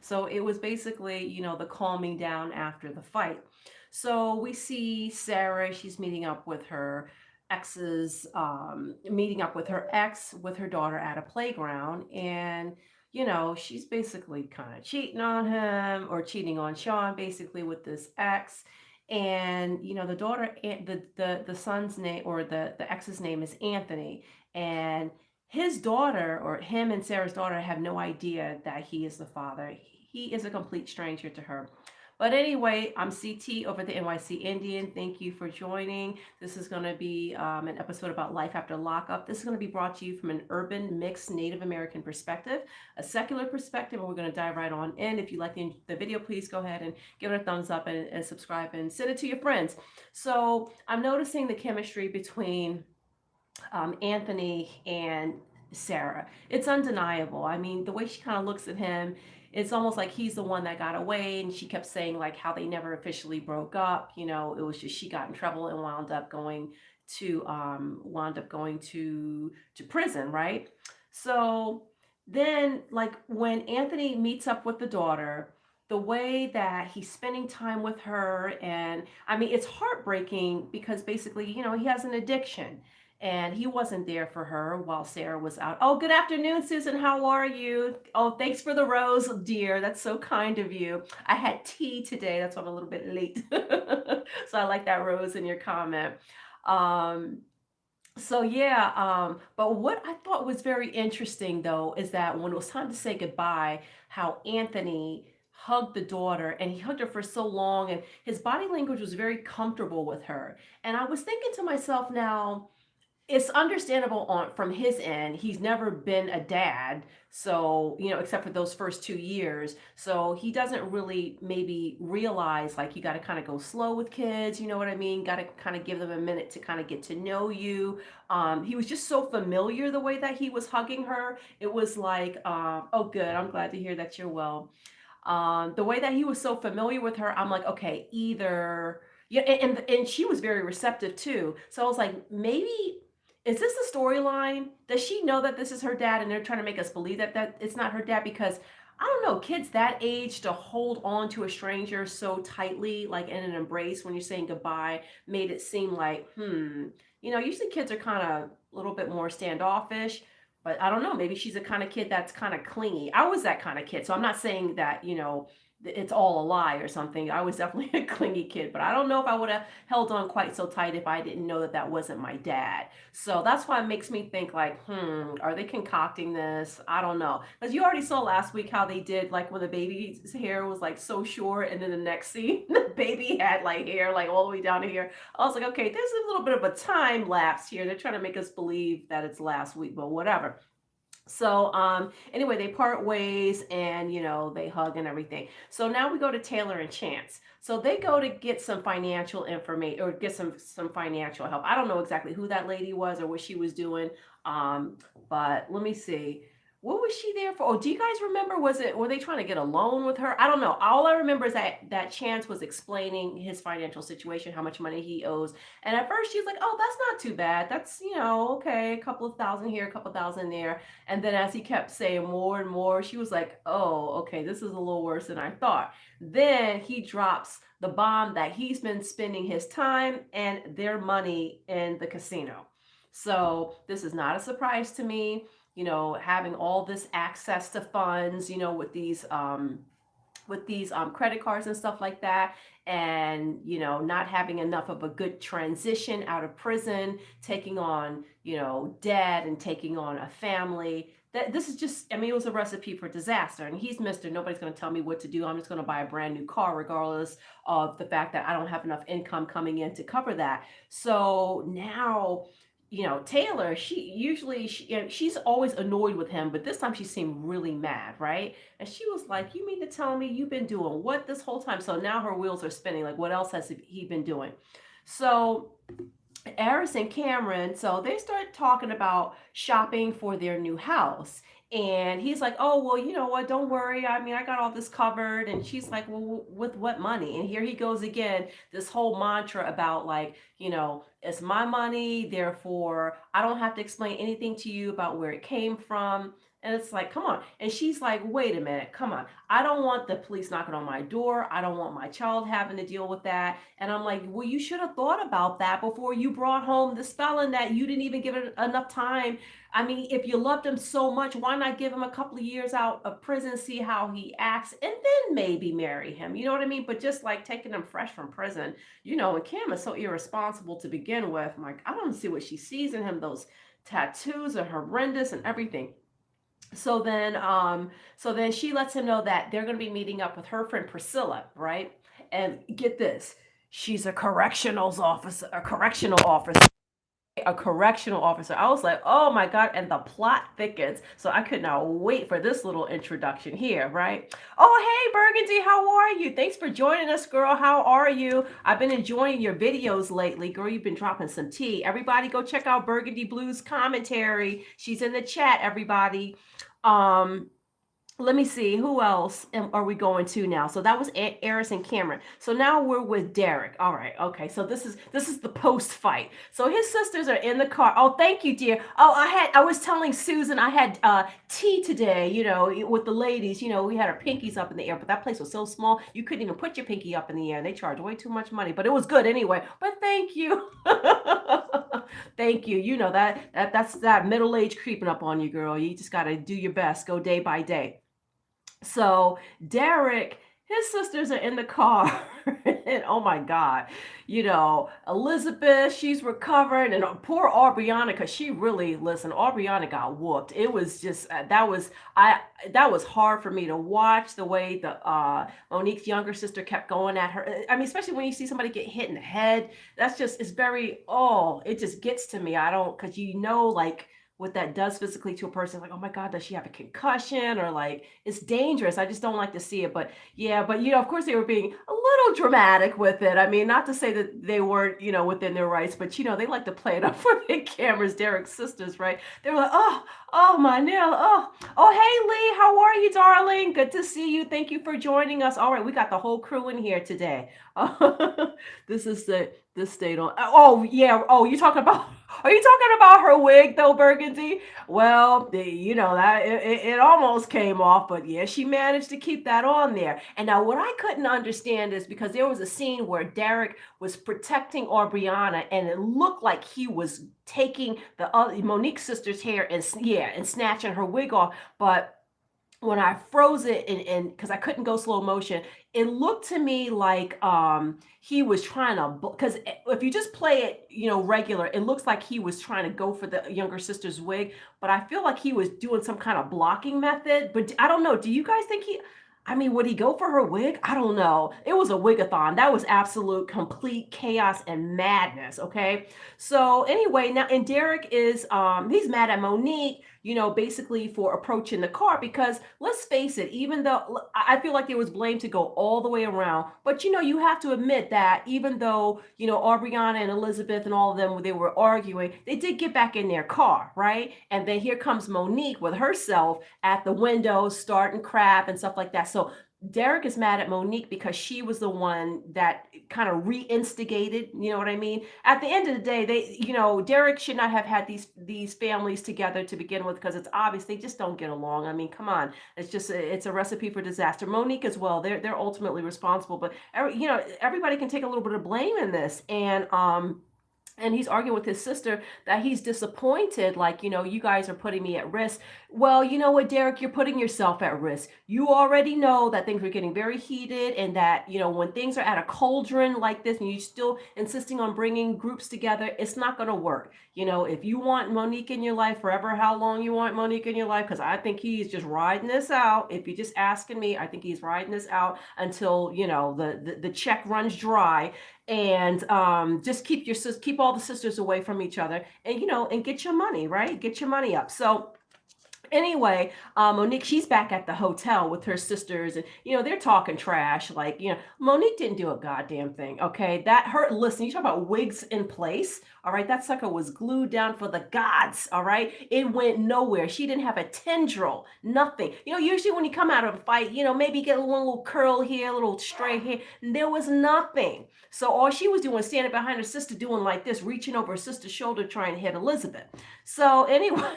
So it was basically, the calming down after the fight. So we see Sarah, she's meeting up with her ex, with her daughter at a playground. And, she's basically kind of cheating on him or cheating on Sean, basically with this ex. And, the daughter, the son's name or the ex's name is Anthony. And his daughter, or him and Sarah's daughter, have no idea that he is the father. He is a complete stranger to her. But anyway, I'm CT over the NYC Indian. Thank you for joining. This is going to be an episode about life after lockup. This is going to be brought to you from an urban, mixed Native American perspective, a secular perspective, and we're going to dive right on in. If you like the video, please go ahead and give it a thumbs up and subscribe and send it to your friends. So I'm noticing the chemistry between Anthony and Sarah. It's undeniable. I mean, the way she kind of looks at him, it's almost like he's the one that got away. And she kept saying like how they never officially broke up. It was just she got in trouble and wound up going to prison, right? So then, like when Anthony meets up with the daughter, the way that he's spending time with her, and I mean, it's heartbreaking because basically, he has an addiction and he wasn't there for her while Sarah was out. Oh, good afternoon, Susan. How are you? Oh, thanks for the rose, dear. That's so kind of you. I had tea today. That's why I'm a little bit late. So I like that rose in your comment. Um, so yeah, but what I thought was very interesting though is that when it was time to say goodbye, how Anthony hugged the daughter and he hugged her for so long and his body language was very comfortable with her. And I was thinking to myself now, it's understandable on from his end. He's never been a dad, so except for those first 2 years. So he doesn't really maybe realize like you got to kind of go slow with kids. You know what I mean? Got to kind of give them a minute to kind of get to know you. He was just so familiar the way that he was hugging her. It was like, oh, good. I'm glad to hear that you're well. The way that he was so familiar with her, I'm like, okay, either. Yeah, and she was very receptive too. So I was like, maybe is this the storyline? Does she know that this is her dad and they're trying to make us believe that it's not her dad? Because I don't know, kids that age to hold on to a stranger so tightly, like in an embrace when you're saying goodbye, made it seem like, usually kids are kind of a little bit more standoffish. But I don't know, maybe she's the kind of kid that's kind of clingy. I was that kind of kid. So I'm not saying that, it's all a lie or something. I was definitely a clingy kid, but I don't know if I would have held on quite so tight if I didn't know that that wasn't my dad. So that's why it makes me think like, are they concocting this? I don't know. Because you already saw last week how they did like when the baby's hair was like so short and then the next scene, the baby had like hair like all the way down to here. I was like, okay, there's a little bit of a time lapse here. They're trying to make us believe that it's last week, but whatever. So anyway, they part ways and they hug and everything. So now we go to Taylor and Chance. So they go to get some financial information or get some financial help. I don't know exactly who that lady was or what she was doing. But let me see. What was she there for? Oh, do you guys remember? Were they trying to get a loan with her? I don't know. All I remember is that Chance was explaining his financial situation, how much money he owes. And at first she's like, oh, that's not too bad. That's, okay, a couple of thousand here, a couple of thousand there. And then as he kept saying more and more, she was like, oh, okay, this is a little worse than I thought. Then he drops the bomb that he's been spending his time and their money in the casino. So this is not a surprise to me, having all this access to funds, with these credit cards and stuff like that, and not having enough of a good transition out of prison, taking on debt and taking on a family. That this is just, I mean, it was a recipe for disaster. And he's Mr. Nobody's going to tell me what to do. I'm just going to buy a brand new car regardless of the fact that I don't have enough income coming in to cover that. So now, Taylor, she's always annoyed with him, but this time she seemed really mad, right? And she was like, you mean to tell me you've been doing what this whole time? So now her wheels are spinning. Like, what else has he been doing? So Eris and Cameron, so they start talking about shopping for their new house. And he's like, oh, well, you know what? Don't worry. I mean, I got all this covered. And she's like, well, with what money? And here he goes again, this whole mantra about like, it's my money. Therefore, I don't have to explain anything to you about where it came from. And it's like, come on. And she's like, wait a minute, come on. I don't want the police knocking on my door. I don't want my child having to deal with that. And I'm like, well, you should have thought about that before you brought home this felon that you didn't even give it enough time. I mean, if you loved him so much, why not give him a couple of years out of prison, see how he acts, and then maybe marry him? You know what I mean? But just like taking him fresh from prison, and Kim is so irresponsible to begin with. I'm like, I don't see what she sees in him. Those tattoos are horrendous and everything. So then she lets him know that they're going to be meeting up with her friend Priscilla, right? And get this, she's a correctional officer. I was like, oh my God, and the plot thickens. So I could not wait for this little introduction here, right? Oh, hey, Burgundy, how are you? Thanks for joining us, girl. How are you? I've been enjoying your videos lately, girl. You've been dropping some tea. Everybody go check out Burgundy Blues commentary. She's in the chat, everybody. Um, Let me see, who else are we going to now? So that was Eris and Cameron. So now we're with Derek. All right, okay. So this is the post fight. So his sisters are in the car. Oh, thank you, dear. Oh, I was telling Susan I had tea today. With the ladies. We had our pinkies up in the air, but that place was so small you couldn't even put your pinky up in the air. And they charged way too much money, but it was good anyway. But thank you. Thank you. That's that middle age creeping up on you, girl. You just got to do your best. Go day by day. So Derek, his sisters are in the car, and oh my God, Elizabeth, she's recovering, and poor Aubriana, because she really, listen, Aubriana got whooped. It was just that was hard for me to watch the way the Monique's younger sister kept going at her. I mean, especially when you see somebody get hit in the head, it's very, it just gets to me. I don't, because like what that does physically to a person, like, oh my God, does she have a concussion, or like, it's dangerous. I just don't like to see it. But yeah, but of course they were being a little dramatic with it. I mean, not to say that they weren't, within their rights, but they like to play it up for the cameras. Derek's sisters, right? They were like, oh my nail, oh hey Lee, how are you, darling? Good to see you. Thank you for joining us. All right, we got the whole crew in here today. This is this state on. Oh yeah. Oh, you talking about? Are you talking about her wig though, Burgundy? Well, that it almost came off, but yeah, she managed to keep that on there. And now what I couldn't understand is because there was a scene where Derek was protecting Aubriana, and it looked like he was taking the Monique's sister's hair and snatching her wig off, but when I froze it and because I couldn't go slow motion, it looked to me like he was trying to, because if you just play it, regular, it looks like he was trying to go for the younger sister's wig, but I feel like he was doing some kind of blocking method. But I don't know. Do you guys think would he go for her wig? I don't know. It was a wigathon. That was absolute complete chaos and madness. Okay. So anyway, now, and Derek is, he's mad at Monique, basically for approaching the car, because let's face it, even though I feel like there was blame to go all the way around, but you have to admit that even though, Aubriana and Elizabeth and all of them, they were arguing, they did get back in their car, right? And then here comes Monique with herself at the window, starting crap and stuff like that. So Derek is mad at Monique because she was the one that kind of re-instigated, you know what I mean? At the end of the day, Derek should not have had these families together to begin with, because it's obvious they just don't get along. I mean, come on. It's a recipe for disaster. Monique as well. They're ultimately responsible, but everybody can take a little bit of blame in this. And he's arguing with his sister that he's disappointed, like, you guys are putting me at risk. Well, you know what, Derek, you're putting yourself at risk. You already know that things are getting very heated, and that, when things are at a cauldron like this and you're still insisting on bringing groups together, it's not going to work. If you want Monique in your life forever, how long you want Monique in your life, because I think he's just riding this out. If you're just asking me, I think he's riding this out until, the check runs dry. And just keep all the sisters away from each other, and and get your money, right? Get your money up. So anyway, Monique, she's back at the hotel with her sisters, and they're talking trash, like, Monique didn't do a goddamn thing. Okay, listen, you talk about wigs in place. All right, that sucker was glued down for the gods. All right, it went nowhere. She didn't have a tendril, nothing. Usually when you come out of a fight, maybe get one little curl here, a little stray here. There was nothing. So all she was doing was standing behind her sister, doing like this, reaching over her sister's shoulder, trying to hit Elizabeth. So anyway,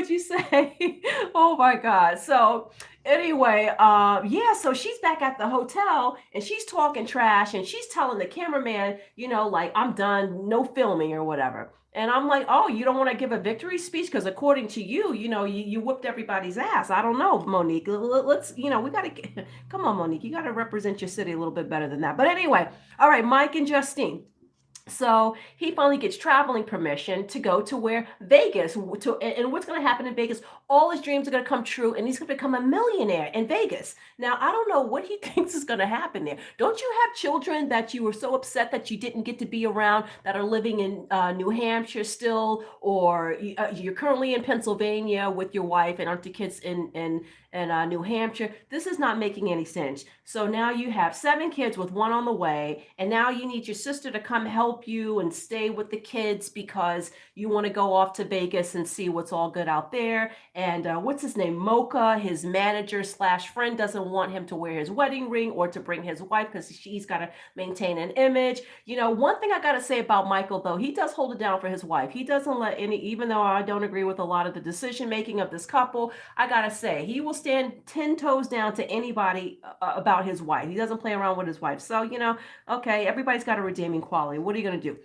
What'd you say? Oh my God. So anyway, yeah, so she's back at the hotel and she's talking trash and she's telling the cameraman, like, I'm done, no filming or whatever. And I'm like, oh, you don't want to give a victory speech? Because according to you, you whipped everybody's ass. I don't know, Monique. Let's, we got to, come on, Monique, you got to represent your city a little bit better than that. But anyway, all right, Mike and Justine. So he finally gets traveling permission to go to where Vegas and what's going to happen in Vegas. All his dreams are going to come true and he's going to become a millionaire in Vegas. Now, I don't know what he thinks is going to happen there. Don't you have children that you were so upset that you didn't get to be around that are living in New Hampshire still, or you're currently in Pennsylvania with your wife and aren't the kids in New Hampshire? This is not making any sense. So now you have 7 kids with 1 on the way, and now you need your sister to come help you and stay with the kids because you want to go off to Vegas and see what's all good out there. And what's his name? Mocha, his manager slash friend, doesn't want him to wear his wedding ring or to bring his wife because she's got to maintain an image. One thing I got to say about Michael, though, he does hold it down for his wife. He doesn't let even though I don't agree with a lot of the decision making of this couple, I got to say, he will stand 10 toes down to anybody about his wife. He doesn't play around with his wife. So, okay, everybody's got a redeeming quality. What are you going to do?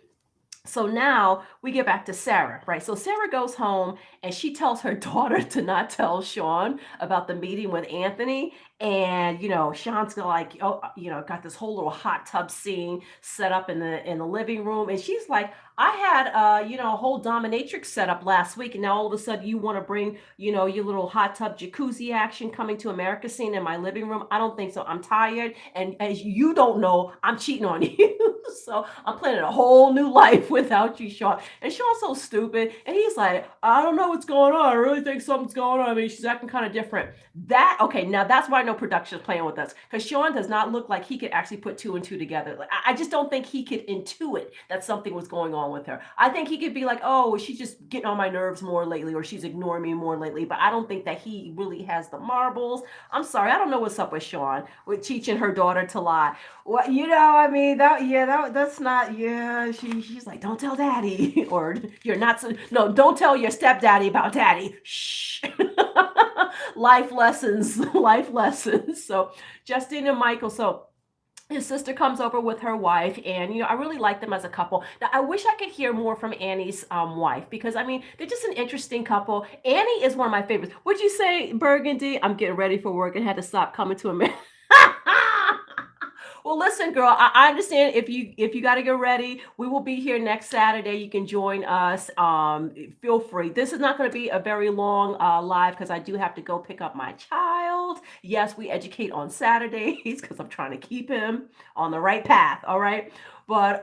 So now we get back to Sarah, right? So Sarah goes home and she tells her daughter to not tell Sean about the meeting with Anthony. And, Sean's like, oh, got this whole little hot tub scene set up in the living room. And she's like, I had, a whole dominatrix set up last week. And now all of a sudden you want to bring, your little hot tub jacuzzi action coming to America scene in my living room. I don't think so. I'm tired. And as you don't know, I'm cheating on you. So I'm planning a whole new life without you, Sean. And Sean's so stupid. And he's like, I don't know what's going on. I really think something's going on. I mean, she's acting kind of different. Okay, now that's why I know production's playing with us. Because Sean does not look like he could actually put 2 and 2 together. Like, I just don't think he could intuit that something was going on with her. I think he could be like, oh, she's just getting on my nerves more lately, or she's ignoring me more lately. But I don't think that he really has the marbles. I'm sorry, I don't know what's up with Sean with teaching her daughter to lie. Well, I mean, that's not, she's like, don't tell daddy, or you're not, no, don't tell your stepdaddy about daddy. Shh. Life lessons, life lessons. So Justine and Michael, so his sister comes over with her wife, and I really like them as a couple. Now I wish I could hear more from Annie's wife, because I mean they're just an interesting couple. Annie is one of my favorites. Would you say, Burgundy? I'm getting ready for work and had to stop coming to America. Well, listen, girl, I understand if you got to get ready. We will be here next Saturday. You can join us. Feel free. This is not going to be a very long live because I do have to go pick up my child. Yes, we educate on Saturdays because I'm trying to keep him on the right path. All right. But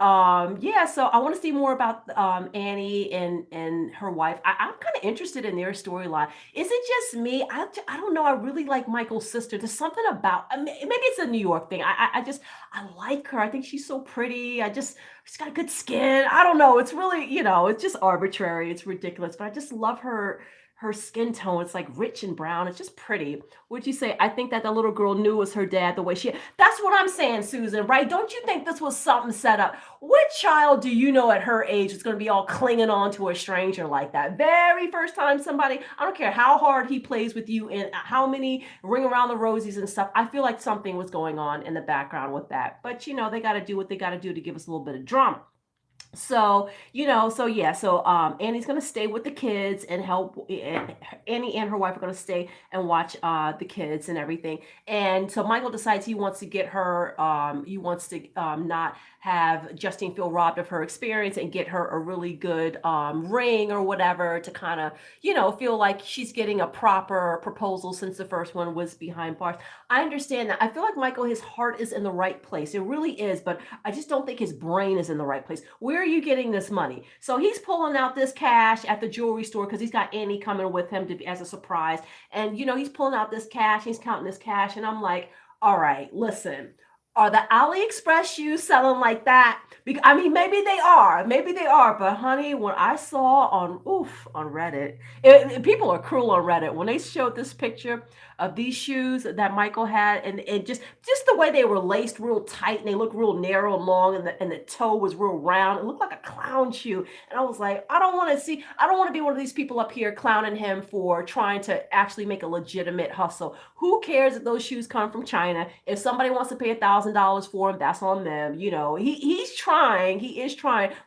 yeah, so I want to see more about Annie and her wife. I'm kind of interested in their storyline. Is it just me? I don't know. I really like Michael's sister. There's something about, maybe it's a New York thing. I like her. I think she's so pretty. She's got good skin. I don't know. It's really, it's just arbitrary. It's ridiculous. But I just love her skin tone. It's like rich and brown. It's just pretty. Would you say? I think that the little girl knew it was her dad the way that's what I'm saying, Susan, right? Don't you think this was something set up? What child do you know at her age is going to be all clinging on to a stranger like that? Very first time somebody, I don't care how hard he plays with you and how many ring around the rosies and stuff. I feel like something was going on in the background with that. But they got to do what they got to do to give us a little bit of drama. So, Annie's going to stay with the kids and help. Annie and her wife are going to stay and watch the kids and everything. And so Michael decides he wants to get her, he wants to not have Justine feel robbed of her experience and get her a really good ring or whatever to kind of, feel like she's getting a proper proposal since the first one was behind bars. I understand that. I feel like Michael, his heart is in the right place. It really is, but I just don't think his brain is in the right place. Where are you getting this money? So he's pulling out this cash at the jewelry store because he's got Annie coming with him as a surprise. And, he's pulling out this cash. He's counting this cash. And I'm like, all right, listen, Are the AliExpress shoes selling like that? Because, I mean, maybe they are. But honey, when I saw on Reddit, people are cruel on Reddit when they showed this picture of these shoes that Michael had, and just the way they were laced real tight and they look real narrow and long, and the toe was real round. It looked like a clown shoe, and I was like, I don't want to be one of these people up here clowning him for trying to actually make a legitimate hustle. Who cares if those shoes come from China? If somebody wants to pay $1,000 for them, that's on them. You know, he is trying,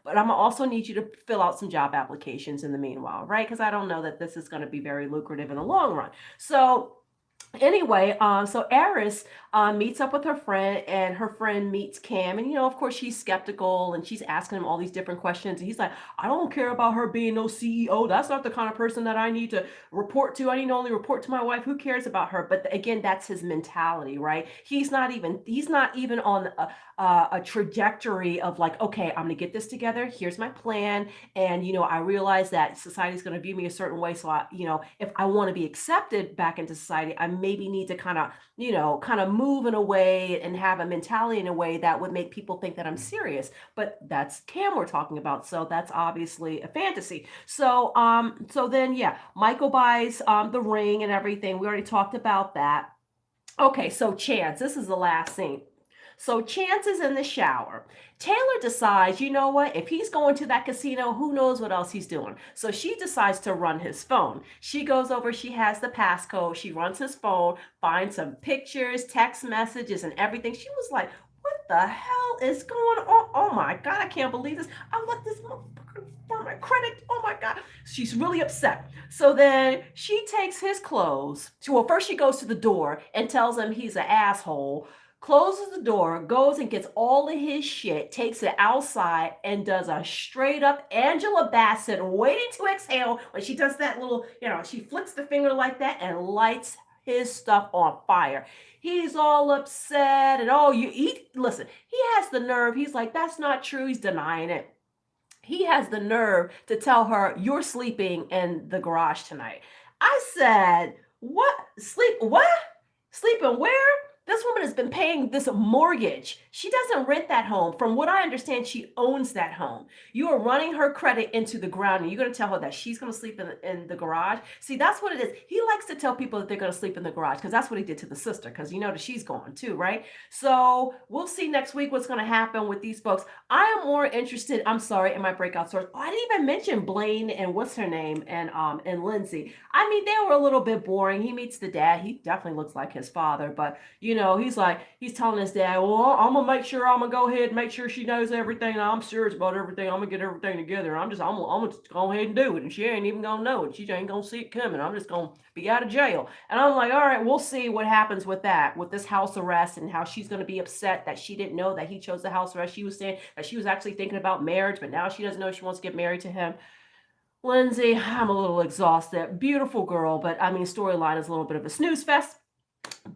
but I'm also need you to fill out some job applications in the meanwhile, right? Because I don't know that this is going to be very lucrative in the long run. So anyway, so Eris meets up with her friend, and her friend meets Cam, and of course, she's skeptical, and she's asking him all these different questions, and he's like, "I don't care about her being no CEO. That's not the kind of person that I need to report to. I need to only report to my wife. Who cares about her?" But again, that's his mentality, right? He's not even on a trajectory of like, okay, I'm gonna get this together. Here's my plan, and I realize that society's gonna view me a certain way, so if I want to be accepted back into society, I maybe need to kind of move in a way and have a mentality in a way that would make people think that I'm serious. But that's Cam we're talking about, so that's obviously a fantasy. So then yeah, Michael buys the ring and everything. We already talked about that. Okay, so Chance, this is the last scene. So Chance is in the shower. Taylor decides, you know what? If he's going to that casino, who knows what else he's doing. So she decides to run his phone. She goes over, she has the passcode, she runs his phone, finds some pictures, text messages, and everything. She was like, what the hell is going on? Oh my God, I can't believe this. I let this motherfucker for my credit. Oh my God. She's really upset. So then she takes his clothes. Well, first she goes to the door and tells him he's an asshole, closes the door, goes and gets all of his shit, takes it outside, and does a straight up Angela Bassett waiting to exhale when she does that little, she flicks the finger like that and lights his stuff on fire. He's all upset and listen, he has the nerve. He's like, that's not true. He's denying it. He has the nerve to tell her, you're sleeping in the garage tonight. I said, what? Sleep? What? Sleeping where? This woman has been paying this mortgage. She doesn't rent that home. From what I understand, she owns that home. You are running her credit into the ground, and you're going to tell her that she's going to sleep in the garage. See, that's what it is. He likes to tell people that they're going to sleep in the garage because that's what he did to the sister, because that she's gone too, right? So we'll see next week what's going to happen with these folks. I am more interested, I'm sorry, in my breakout stories. Oh, I didn't even mention Blaine and what's her name and Lindsay. I mean, they were a little bit boring. He meets the dad. He definitely looks like his father, but he's telling his dad, well, I'm gonna make sure, I'm gonna go ahead and make sure she knows everything. I'm serious about everything. I'm gonna get everything together. I'm gonna go ahead and do it, and she ain't even gonna know it. She ain't gonna see it coming. I'm just gonna be out of jail. And I'm like, all right, we'll see what happens with that, with this house arrest, and how she's gonna be upset that she didn't know that he chose the house arrest. She was saying that she was actually thinking about marriage, but now she doesn't know she wants to get married to him. Lindsay, I'm a little exhausted. Beautiful girl, but I mean, storyline is a little bit of a snooze fest.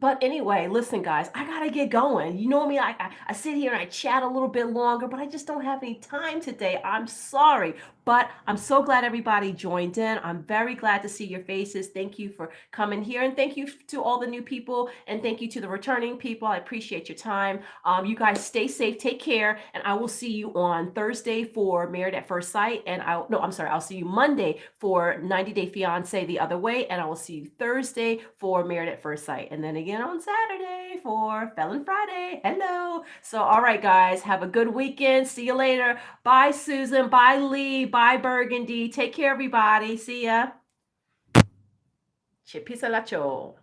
But anyway, listen, guys, I gotta get going. You know me, I sit here and I chat a little bit longer, but I just don't have any time today. I'm sorry, but I'm so glad everybody joined in. I'm very glad to see your faces. Thank you for coming here, and thank you to all the new people, and thank you to the returning people. I appreciate your time. You guys stay safe, take care, and I will see you on Thursday for Married at First Sight, and I'll see you Monday for 90 Day Fiance the other way, and I will see you Thursday for Married at First Sight, and then again on Saturday for Felon Friday. Hello. So, all right, guys, have a good weekend. See you later. Bye, Susan. Bye, Lee. Bye, Burgundy. Take care, everybody. See ya. Che pisa la cho.